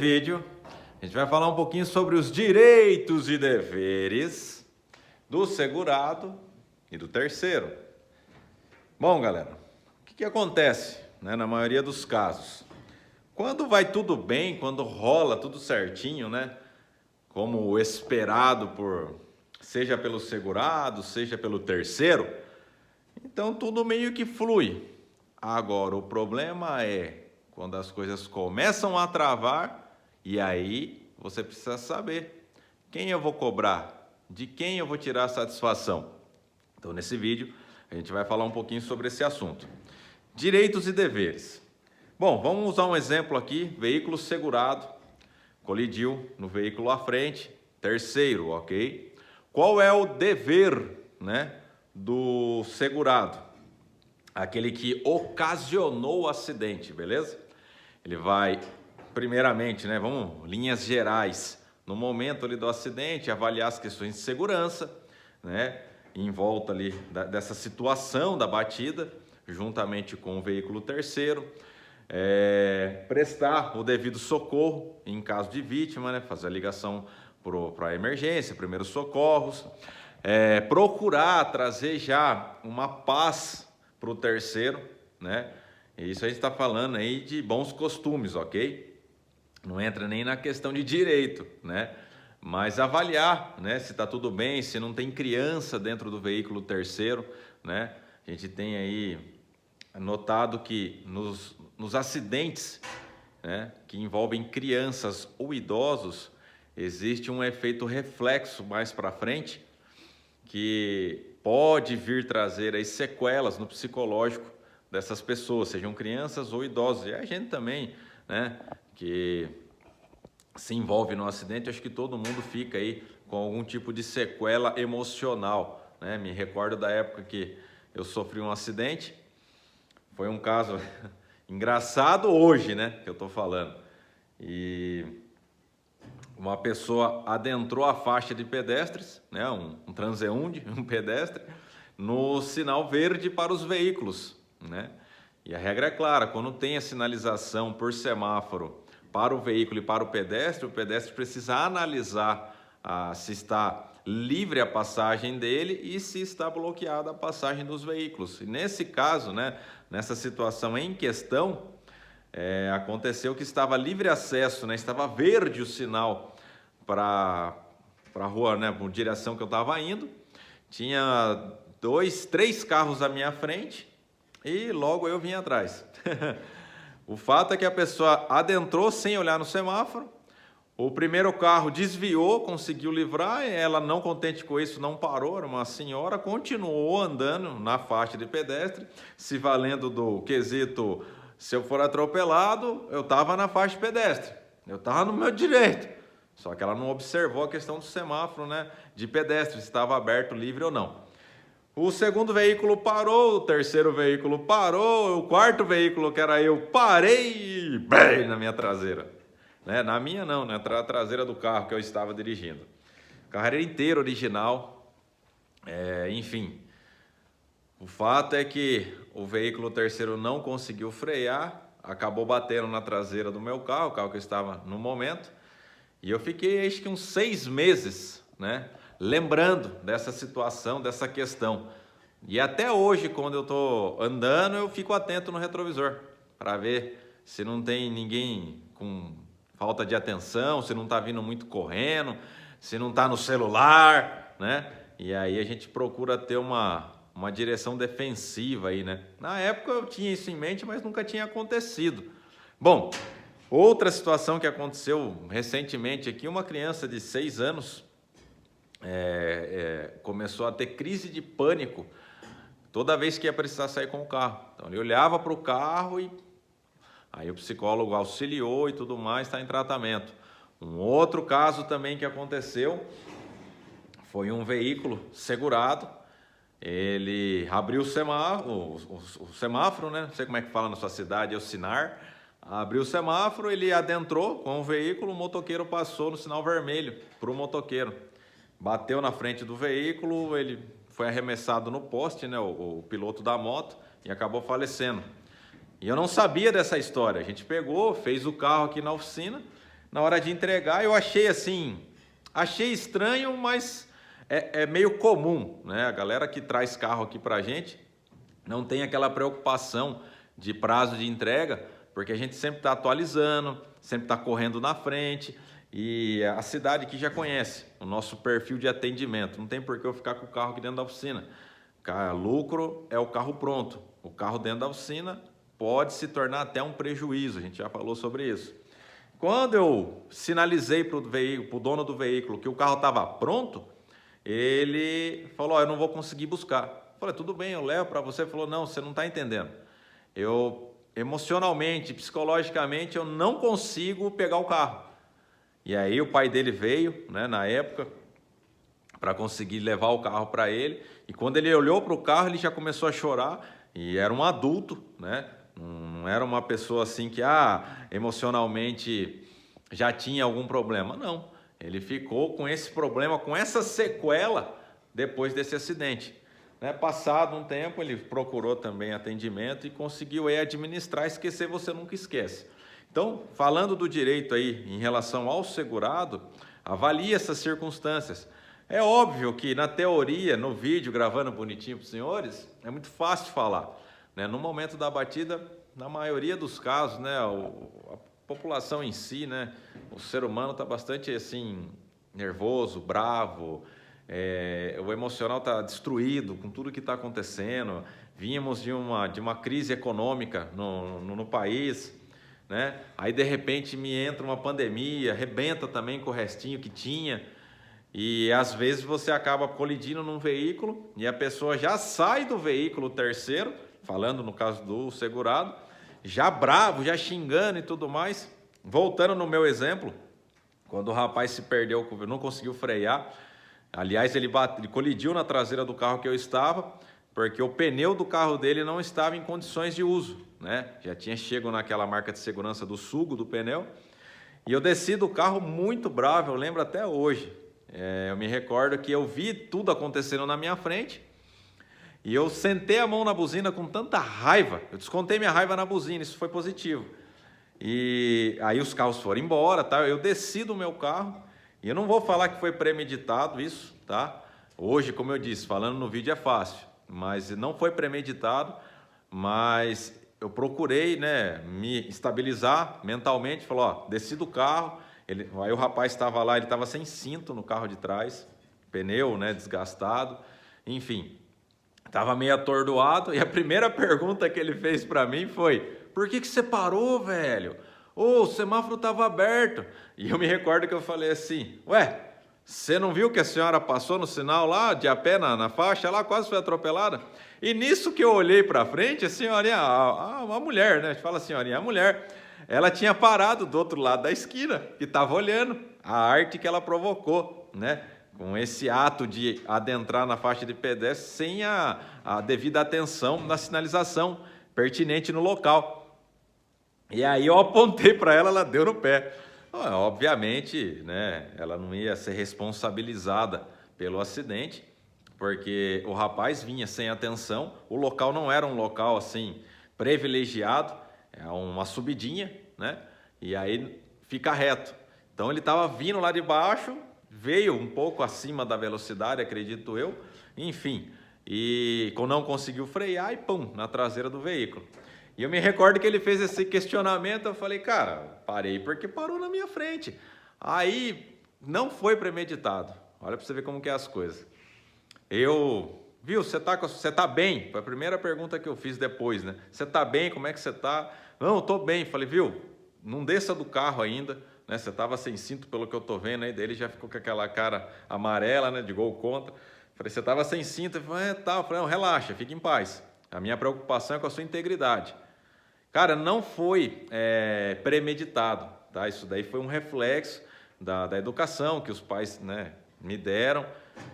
vídeo, a gente vai falar um pouquinho sobre os direitos e deveres do segurado e do terceiro. Bom, galera, o que acontece, né, na maioria dos casos? Quando vai tudo bem, quando rola tudo certinho, né, como esperado seja pelo segurado, seja pelo terceiro, então tudo meio que flui. Agora, o problema é quando as coisas começam a travar e aí você precisa saber quem eu vou cobrar, de quem eu vou tirar a satisfação. Então, nesse vídeo, a gente vai falar um pouquinho sobre esse assunto. Direitos e deveres. Bom, vamos usar um exemplo aqui, veículo segurado, colidiu no veículo à frente, terceiro, ok? Qual é o dever, né, do segurado? Aquele que ocasionou o acidente, beleza? Ele vai, primeiramente, né, linhas gerais, no momento ali do acidente, avaliar as questões de segurança, né, em volta ali dessa situação da batida, juntamente com o veículo terceiro, prestar o devido socorro em caso de vítima, né, fazer a ligação para a emergência, primeiros socorros, procurar trazer já uma paz para o terceiro, né? Isso a gente está falando aí de bons costumes, ok? Não entra nem na questão de direito, né? Mas avaliar, né, se está tudo bem, se não tem criança dentro do veículo terceiro, né? A gente tem aí notado que nos acidentes, né, que envolvem crianças ou idosos, existe um efeito reflexo mais para frente que pode vir trazer aí sequelas no psicológico dessas pessoas, sejam crianças ou idosos. E a gente também, né, que se envolve no acidente, acho que todo mundo fica aí com algum tipo de sequela emocional, né? Me recordo da época que eu sofri um acidente, foi um caso engraçado hoje, né, que eu tô falando. E uma pessoa adentrou a faixa de pedestres, né, um transeunte, um pedestre, no sinal verde para os veículos, né? E a regra é clara, quando tem a sinalização por semáforo para o veículo e para o pedestre precisa analisar se está livre a passagem dele e se está bloqueada a passagem dos veículos. E nesse caso, né, nessa situação em questão, aconteceu que estava livre acesso, né, estava verde o sinal para a rua, né, por direção que eu estava indo. Tinha 2, 3 carros à minha frente e logo eu vim atrás. O fato é que a pessoa adentrou sem olhar no semáforo, o primeiro carro desviou, conseguiu livrar, e ela, não contente com isso, não parou, era uma senhora, continuou andando na faixa de pedestre, se valendo do quesito, se eu for atropelado, eu estava na faixa de pedestre, eu estava no meu direito. Só que ela não observou a questão do semáforo, né, de pedestre, se estava aberto, livre ou não. O segundo veículo parou, o terceiro veículo parou, o quarto veículo, que era eu, parei bem na minha traseira. Né? Na minha não, na traseira do carro que eu estava dirigindo. O carro era inteiro original, enfim. O fato é que o veículo terceiro não conseguiu frear, acabou batendo na traseira do meu carro, o carro que eu estava no momento, e eu fiquei acho que uns 6 meses, né, lembrando dessa situação, dessa questão. E até hoje, quando eu estou andando, eu fico atento no retrovisor para ver se não tem ninguém com falta de atenção, se não está vindo muito correndo, se não está no celular, né? E aí a gente procura ter uma direção defensiva aí, né? Na época eu tinha isso em mente, mas nunca tinha acontecido. Bom, outra situação que aconteceu recentemente aqui, uma criança de 6 anos começou a ter crise de pânico toda vez que ia precisar sair com o carro. Então ele olhava para o carro e aí o psicólogo auxiliou e tudo mais, está em tratamento. Um outro caso também que aconteceu foi um veículo segurado, ele abriu o semáforo, né? Não sei como é que fala na sua cidade, é o sinar. Abriu o semáforo, ele adentrou com o veículo, o motoqueiro passou no sinal vermelho para o motoqueiro. Bateu na frente do veículo, ele foi arremessado no poste, né, o piloto da moto, e acabou falecendo. E eu não sabia dessa história. A gente pegou, fez o carro aqui na oficina, Na hora de entregar, eu achei assim, achei estranho, mas é meio comum, né? A galera que traz carro aqui pra gente não tem aquela preocupação de prazo de entrega, porque a gente sempre está atualizando, sempre está correndo na frente, e a cidade aqui já conhece o nosso perfil de atendimento. Não tem por que eu ficar com o carro aqui dentro da oficina. Lucro é o carro pronto. O carro dentro da oficina pode se tornar até um prejuízo, a gente já falou sobre isso. Quando eu sinalizei para o dono do veículo que o carro estava pronto, ele falou, eu não vou conseguir buscar. Eu falei, tudo bem, eu levo para você. Ele falou, não, você não está entendendo. Eu, emocionalmente, psicologicamente, eu não consigo pegar o carro. E aí o pai dele veio, né, na época, para conseguir levar o carro para ele. E quando ele olhou para o carro, ele já começou a chorar. E era um adulto, né? Não era uma pessoa assim que emocionalmente já tinha algum problema. Não, ele ficou com esse problema, com essa sequela depois desse acidente. Né? Passado um tempo, ele procurou também atendimento e conseguiu aí administrar. Esquecer você nunca esquece. Então, falando do direito aí em relação ao segurado, avalie essas circunstâncias. É óbvio que na teoria, no vídeo, gravando bonitinho para os senhores, é muito fácil falar, né? No momento da batida, na maioria dos casos, né, a população em si, né, o ser humano está bastante assim, nervoso, bravo, o emocional está destruído com tudo que está acontecendo. Vínhamos de uma crise econômica no país, né? Aí de repente me entra uma pandemia, arrebenta também com o restinho que tinha. E às vezes você acaba colidindo num veículo e a pessoa já sai do veículo terceiro, falando no caso do segurado, já bravo, já xingando e tudo mais. Voltando no meu exemplo, quando o rapaz se perdeu, não conseguiu frear, aliás, ele colidiu na traseira do carro que eu estava, porque o pneu do carro dele não estava em condições de uso, né? Já tinha chego naquela marca de segurança do sugo do pneu, e eu desci do carro muito bravo, eu lembro até hoje. Eu me recordo que eu vi tudo acontecendo na minha frente e eu sentei a mão na buzina com tanta raiva, eu descontei minha raiva na buzina, isso foi positivo. E aí os carros foram embora, tá? Eu desci do meu carro e eu não vou falar que foi premeditado isso, tá? Hoje, como eu disse, falando no vídeo é fácil, mas não foi premeditado, mas eu procurei, né, me estabilizar mentalmente, falou, ó, desci do carro. Aí o rapaz estava lá, ele estava sem cinto no carro de trás, pneu, né, desgastado, enfim, estava meio atordoado. E a primeira pergunta que ele fez para mim foi, por que você parou, velho? O semáforo estava aberto. E eu me recordo que eu falei assim, ué, você não viu que a senhora passou no sinal lá, de a pé na faixa lá, quase foi atropelada? E nisso que eu olhei para frente, a senhorinha, a mulher, né, a gente fala senhorinha, a mulher, ela tinha parado do outro lado da esquina e estava olhando a arte que ela provocou, né? Com esse ato de adentrar na faixa de pedestre sem a devida atenção na sinalização pertinente no local. E aí eu apontei para ela, ela deu no pé. Obviamente, né, ela não ia ser responsabilizada pelo acidente, porque o rapaz vinha sem atenção, o local não era um local assim privilegiado, é uma subidinha, né? E aí fica reto. Então ele estava vindo lá de baixo, veio um pouco acima da velocidade, acredito eu, enfim, e não conseguiu frear e pum, na traseira do veículo. E eu me recordo que ele fez esse questionamento, eu falei, cara, parei porque parou na minha frente. Aí não foi premeditado. Olha para você ver como que é as coisas. Viu, você tá bem? Foi a primeira pergunta que eu fiz depois, né? Você tá bem? Como é que você tá? Não, eu tô bem. Falei, viu, não desça do carro ainda, né? Você tava sem cinto pelo que eu tô vendo aí, daí ele já ficou com aquela cara amarela, né? De gol contra. Falei, você tava sem cinto? Ele falou, tá. Eu falei, não, relaxa, fique em paz. A minha preocupação é com a sua integridade. Cara, não foi premeditado, tá? Isso daí foi um reflexo da educação que os pais, né, me deram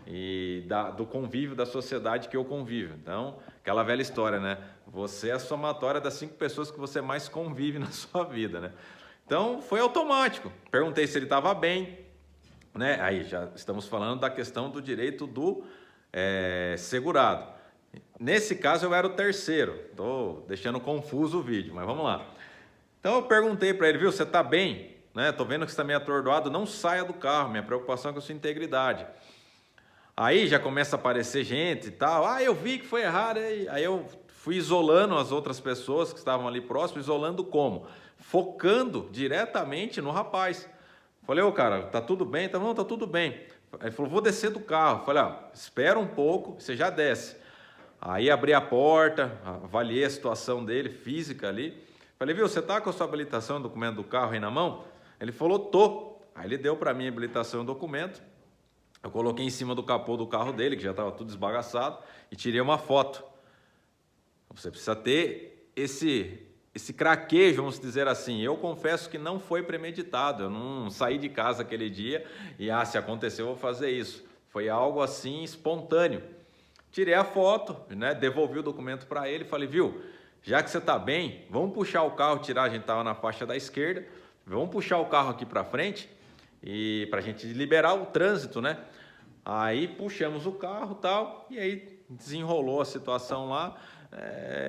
e do convívio da sociedade que eu convivo. Então, aquela velha história, né? Você é a somatória das 5 pessoas que você mais convive na sua vida, né? Então, foi automático. Perguntei se ele estava bem, né? Aí já estamos falando da questão do direito do segurado. Nesse caso, eu era o terceiro. Estou deixando confuso o vídeo, mas vamos lá. Então, eu perguntei para ele, viu, você está bem? né? Tô vendo que você está meio atordoado, não saia do carro, minha preocupação é com a sua integridade. Aí já começa a aparecer gente e tal, ah, eu vi que foi errado, aí eu fui isolando as outras pessoas que estavam ali próximo, isolando como? Focando diretamente no rapaz. Falei, ô cara, tá tudo bem? Tá, não, tá tudo bem. Ele falou, vou descer do carro. Falei, ó, espera um pouco, você já desce. Aí abri a porta, avaliei a situação dele, física ali. Falei, viu, você tá com a sua habilitação e documento do carro aí na mão? Ele falou, tô. Aí ele deu para mim a habilitação e o documento. Eu coloquei em cima do capô do carro dele, que já estava tudo esbagaçado, e tirei uma foto. Você precisa ter esse craquejo, vamos dizer assim. Eu confesso que não foi premeditado, eu não saí de casa aquele dia e, se acontecer eu vou fazer isso. Foi algo assim espontâneo. Tirei a foto, né, devolvi o documento para ele, falei, viu, já que você está bem, vamos puxar o carro, a gente estava na faixa da esquerda, vamos puxar o carro aqui para frente, e para a gente liberar o trânsito, né? Aí puxamos o carro e tal, e aí desenrolou a situação lá.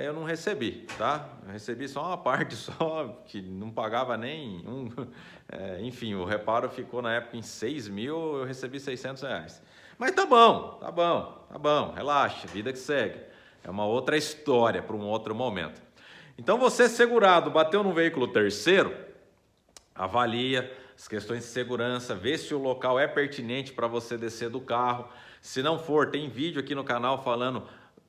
Eu não recebi, tá? Eu recebi só uma parte só, que não pagava nem um. Enfim, o reparo ficou na época em 6 mil, eu recebi R$600. Mas tá bom, relaxa, vida que segue. É uma outra história para um outro momento. Então você segurado, bateu no veículo terceiro, avalia as questões de segurança, vê se o local é pertinente para você descer do carro. Se não for, tem vídeo aqui no canal falando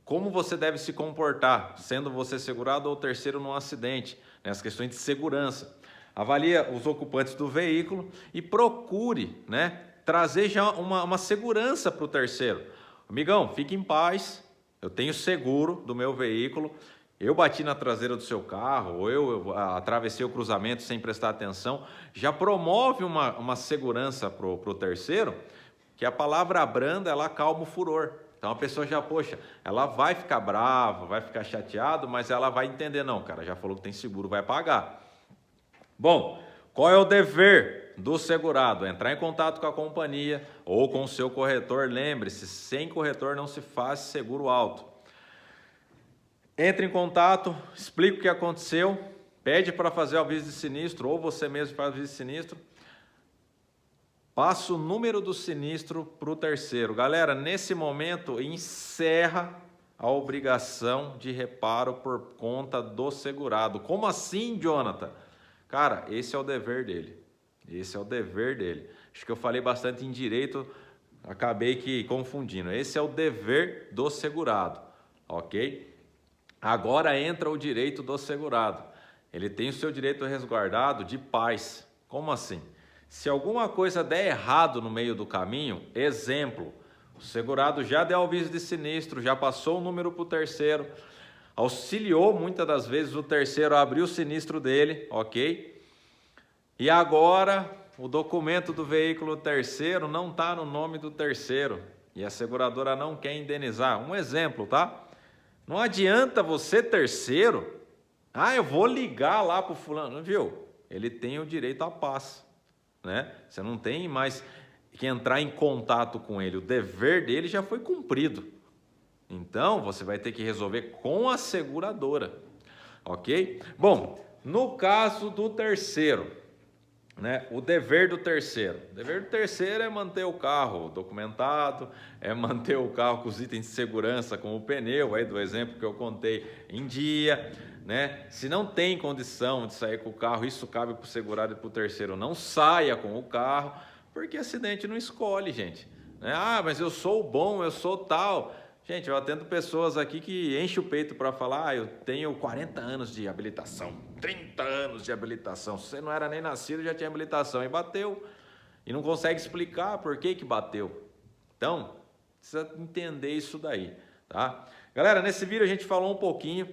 como você deve se comportar, sendo você segurado ou terceiro num acidente, né? As questões de segurança. Avalia os ocupantes do veículo e procure, né, trazer já uma segurança para o terceiro. Amigão, fique em paz, eu tenho seguro do meu veículo, eu bati na traseira do seu carro, ou eu atravessei o cruzamento sem prestar atenção, já promove uma segurança para o terceiro, que a palavra branda, ela acalma o furor. Então a pessoa já, poxa, ela vai ficar brava, vai ficar chateado, mas ela vai entender, não, cara, já falou que tem seguro, vai pagar. Bom, qual é o dever do segurado? Entrar em contato com a companhia ou com o seu corretor. Lembre-se, sem corretor não se faz seguro alto. Entre em contato, explica o que aconteceu, pede para fazer o aviso de sinistro, ou você mesmo faz o aviso de sinistro, passa o número do sinistro para o terceiro. Galera, nesse momento, encerra a obrigação de reparo por conta do segurado. Como assim, Jonathan? Cara, esse é o dever dele. Esse é o dever dele. Acho que eu falei bastante em direito, acabei que confundindo. Esse é o dever do segurado, ok? Agora entra o direito do segurado. Ele tem o seu direito resguardado de paz. Como assim? Se alguma coisa der errado no meio do caminho, exemplo, o segurado já deu aviso de sinistro, já passou o número para o terceiro, auxiliou muitas das vezes o terceiro a abrir o sinistro dele, ok? E agora o documento do veículo terceiro não está no nome do terceiro e a seguradora não quer indenizar. Um exemplo, tá? Não adianta você, terceiro, eu vou ligar lá para o fulano, viu? Ele tem o direito à paz, né? Você não tem mais que entrar em contato com ele, o dever dele já foi cumprido. Então, você vai ter que resolver com a seguradora, ok? Bom, no caso do terceiro, né? O dever do terceiro. O dever do terceiro é manter o carro documentado, é manter o carro com os itens de segurança, como o pneu, aí do exemplo que eu contei, em dia, né? Se não tem condição de sair com o carro, isso cabe para o segurado e para o terceiro, não saia com o carro, porque acidente não escolhe, gente, né? Mas eu sou bom, eu sou tal. Gente, eu atendo pessoas aqui que enchem o peito para falar, eu tenho 40 anos de habilitação, 30 anos de habilitação. Se você não era nem nascido, já tinha habilitação e bateu. E não consegue explicar por que bateu. Então, precisa entender isso daí, tá? Galera, nesse vídeo a gente falou um pouquinho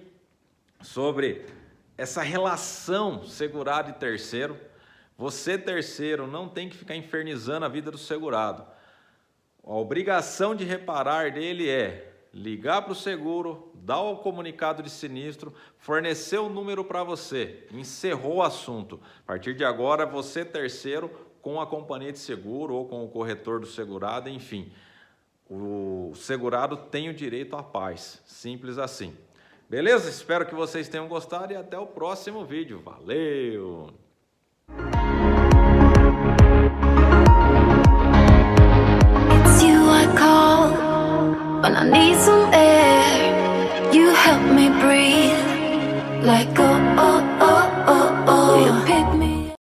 sobre essa relação segurado e terceiro. Você, terceiro, não tem que ficar infernizando a vida do segurado. A obrigação de reparar dele é ligar para o seguro, dar o comunicado de sinistro, fornecer o número para você. Encerrou o assunto. A partir de agora, você, terceiro, com a companhia de seguro ou com o corretor do segurado, enfim. O segurado tem o direito à paz. Simples assim. Beleza? Espero que vocês tenham gostado e até o próximo vídeo. Valeu!